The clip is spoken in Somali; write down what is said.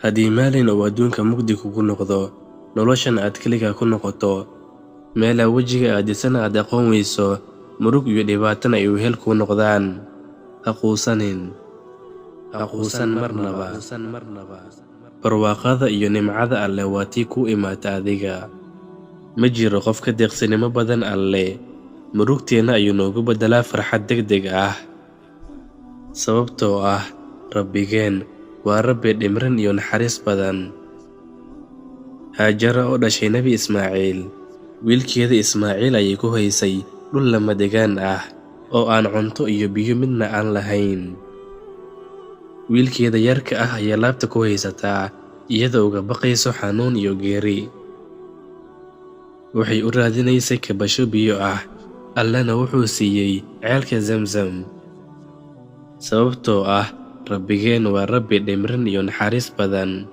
haddii maalin uu adduunka mugdi kugu noqdo, noloshan aad keligaa ku noqoto, meelaa wejiga aadisana aad aqoon weyso, murug iyo dhibaatana ay wehel kuu noqdaan, ha quusan marnaba. barwaaqada iyo nimcada Alle waa tii kuu imaata adiga. ma jiro qof ka deeqsinimo badan Alle, murugteenna ayuu noogu beddelaa farxad degdeg ah. sababtoo ah Rabbigeen waa Rabbi dhimrin iyo naxariis badan. haajara oo dhashay nebi Ismaaciil, wiilkeeda Ismaaciil ayay ku haysay dhul lamadegaan ah oo aan cunto iyo biyo midna aan lahayn. wiilkeeda yarka ah ayaa laabta ku haysataa, iyadoo uga baqayso xanuun iyo geeri. waxay u raadinaysay kabasho biyo ah, Allana wuxuu siiyey ceelka Zamzam. sababtoo ah Rabbigeen waa Rabbi dhimrin iyo naxariis badan.